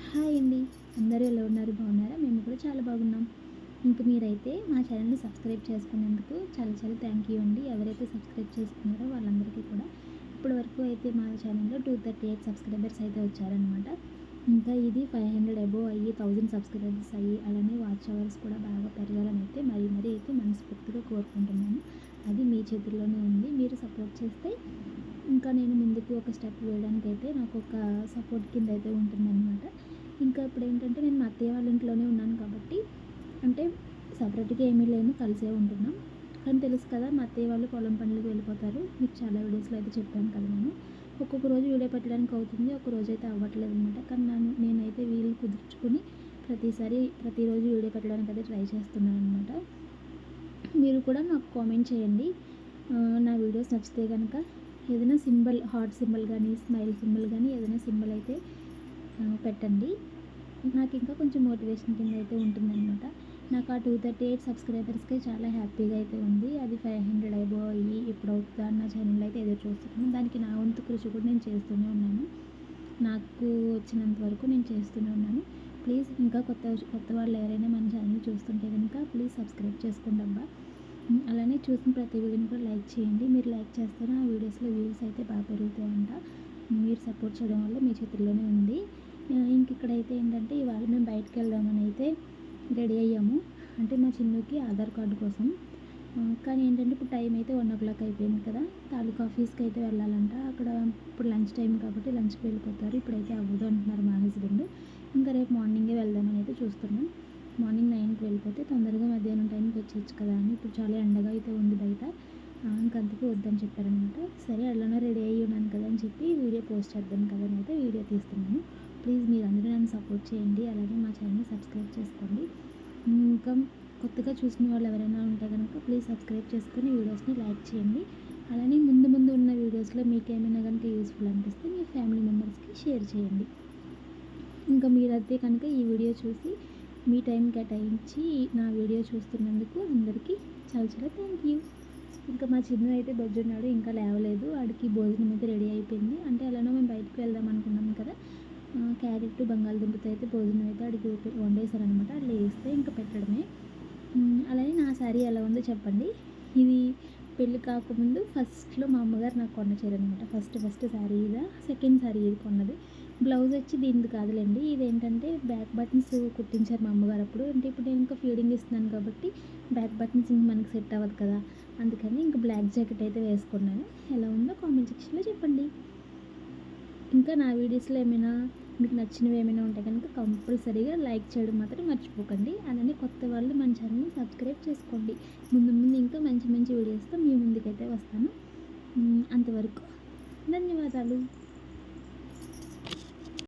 Hi అండి. అందరూ ఎలా ఉన్నారు? బాగున్నారా? మేము కూడా చాలా బాగున్నాం. ఇంక మీరైతే మా ఛానల్‌ని సబ్స్క్రైబ్ చేసుకున్నందుకు చాలా చాలా థ్యాంక్ యూ అండి. ఎవరైతే సబ్స్క్రైబ్ చేసుకున్నారో వాళ్ళందరికీ కూడా ఇప్పటివరకు అయితే మా ఛానల్‌లో 238 సబ్స్క్రైబర్స్ అయితే వచ్చారనమాట. ఇంకా ఇది 500 అబోవ్ అయ్యి 1000 సబ్స్క్రైబర్స్ అయ్యి అలానే వాచ్ అవర్స్ కూడా బాగా పెరగాలని అయితే మరీ అయితే మనస్ఫూర్తిగా కోరుకుంటున్నాను. అది మీ చేతుల్లోనే ఉంది. మీరు సపోర్ట్ చేస్తే ఇంకా నేను ముందుకు ఒక స్టెప్ వేయడానికైతే నాకు ఒక సపోర్ట్ కింద అయితే ఉంటుందన్నమాట. ఇంకా ఇప్పుడేంటంటే నేను మా అత్తయ్య వాళ్ళ ఇంట్లోనే ఉన్నాను కాబట్టి అంటే సపరేట్‌గా ఏమీ లేను, కలిసే ఉంటున్నాం. కానీ తెలుసు కదా మా అత్తయ్య వాళ్ళు పొలం పనులకి వెళ్ళిపోతారు. మీకు చాలా వీడియోస్‌లో అయితే చెప్పాను కదా నేను. ఒక్కొక్క రోజు వీడియో పెట్టడానికి అవుతుంది. ఒక రోజైతే అవ్వట్లేదనమాట. కానీ నేనైతే వీలు కుదుర్చుకొని ప్రతిరోజు వీడియో పెట్టడానికి అయితే ట్రై చేస్తున్నాననమాట. మీరు కూడా నాకు కామెంట్ చేయండి. నా వీడియోస్ నచ్చితే గనక ఏదైనా సింబల్, హార్ట్ సింబల్ గానీ, స్మైల్ సింబల్ గానీ ఏదైనా సింబల్ అయితే పెట్టండి. నాకు ఇంకా కొంచెం మోటివేషన్ కింద అయితే ఉంటుందన్నమాట. నాకు ఆ 238 సబ్స్క్రైబర్స్‌కే చాలా హ్యాపీగా అయితే ఉంది. అది 500 అబోవ్ అయ్యి ఎప్పుడవుతుందా అన్న ఛానల్ అయితే ఎదురు చూస్తున్నాను. దానికి నా వంతు కృషి కూడా నేను చేస్తూనే ఉన్నాను. నాకు వచ్చినంత వరకు నేను చేస్తూనే ఉన్నాను. ప్లీజ్ ఇంకా కొత్త వాళ్ళు ఎవరైనా మన ఛానల్ చూస్తుంటే కనుక ప్లీజ్ సబ్స్క్రైబ్ చేసుకోండి అబ్బా. అలానే చూసిన ప్రతి వీడియోని కూడా లైక్ చేయండి. మీరు లైక్ చేస్తేనే ఆ వీడియోస్‌లో వ్యూస్ అయితే బాగా పెరుగుతాయంట. మీరు సపోర్ట్ చేయడం వల్ల మీ చేతుల్లోనే ఉంది. ఇంక ఇక్కడైతే ఏంటంటే ఇవాళ మేము బయటికెళ్దామని అయితే రెడీ అయ్యాము. అంటే మా చిన్నుకి ఆధార్ కార్డు కోసం. కానీ ఏంటంటే ఇప్పుడు టైం అయితే 1:00 అయిపోయింది కదా! తాలూకా ఆఫీస్‌కి అయితే వెళ్ళాలంట. అక్కడ ఇప్పుడు లంచ్ టైం కాబట్టి లంచ్‌కి వెళ్ళిపోతారు. ఇప్పుడైతే అవ్వదు అంటున్నారు మా హస్బెండ్. ఇంకా రేపు మార్నింగే వెళ్దామని అయితే చూస్తున్నాం. మార్నింగ్ 9కి వెళ్ళిపోతే తొందరగా మధ్యాహ్నం టైంకి వచ్చేయచ్చు కదా అని. ఇప్పుడు చాలా ఎండగా అయితే ఉంది బయట. ఇంకందుకే వద్దని చెప్పారనమాట. సరే ఎలానో రెడీ అయ్యి ఉన్నాను కదా అని చెప్పి వీడియో పోస్ట్ చేద్దాం కదా అని అయితే వీడియో తీస్తున్నాను. ప్లీజ్ మీరందరూ నన్ను సపోర్ట్ చేయండి. అలాగే మా ఛానల్‌ని సబ్స్క్రైబ్ చేసుకోండి. ఇంకా కొత్తగా చూసిన వాళ్ళు ఎవరైనా ఉంటే కనుక ప్లీజ్ సబ్స్క్రైబ్ చేసుకొని వీడియోస్ని లైక్ చేయండి. అలానే ముందు ముందు ఉన్న వీడియోస్లో మీకేమైనా కనుక యూస్ఫుల్ అనిపిస్తే మీ ఫ్యామిలీ మెంబర్స్కి షేర్ చేయండి. ఇంకా మీరైతే కనుక ఈ వీడియో చూసి మీ టైం కేటాయించి నా వీడియో చూస్తున్నందుకు అందరికీ చాలా చాలా థ్యాంక్ యూ. ఇంకా మా చిన్ను అయితే బొజ్జున్నాడు, ఇంకా లేవలేదు. వాడికి భోజనం అయితే రెడీ అయిపోయింది. అంటే ఎలానో మేము బయటికి వెళ్దాం అనుకున్నాం కదా! క్యారెట్, బంగాళదుంపతో అయితే భోజనం అయితే వాడికి వండేసారనమాట. అది లేస్తే ఇంకా పెట్టడమే. అలానే నా శారీ ఎలా ఉందో చెప్పండి. ఇది పెళ్ళి కాకముందు ఫస్ట్‌లో మా అమ్మగారు నాకు కొన్న చీర అనమాట. ఫస్ట్ శారీ ఇదా, సెకండ్ శారీ ఇది కొన్నది. బ్లౌజ్ వచ్చి దీనిది కాదులెండి. ఇదేంటంటే బ్యాక్ బటన్స్ కుట్టించారు మా అమ్మగారు అప్పుడు. అంటే ఇప్పుడు నేను ఇంకా ఫీడింగ్ ఇస్తున్నాను కాబట్టి బ్యాక్ బటన్స్ ఇంక మనకి సెట్ అవ్వదు కదా! అందుకని ఇంక బ్లాక్ జాకెట్ అయితే వేసుకున్నాను. ఎలా ఉందో కామెంట్ సెక్షన్‌లో చెప్పండి. ఇంకా నా వీడియోస్‌లో ఏమైనా మీకు నచ్చినవి ఏమైనా ఉంటే కనుక కంపల్సరీగా లైక్ చేయడం మాత్రం మర్చిపోకండి. అలానే కొత్త వాళ్ళు మన ఛానల్‌ని సబ్స్క్రైబ్ చేసుకోండి. ముందు ముందు ఇంకా మంచి మంచి వీడియోస్‌తో మీ ముందుకైతే వస్తాను. అంతవరకు ధన్యవాదాలు.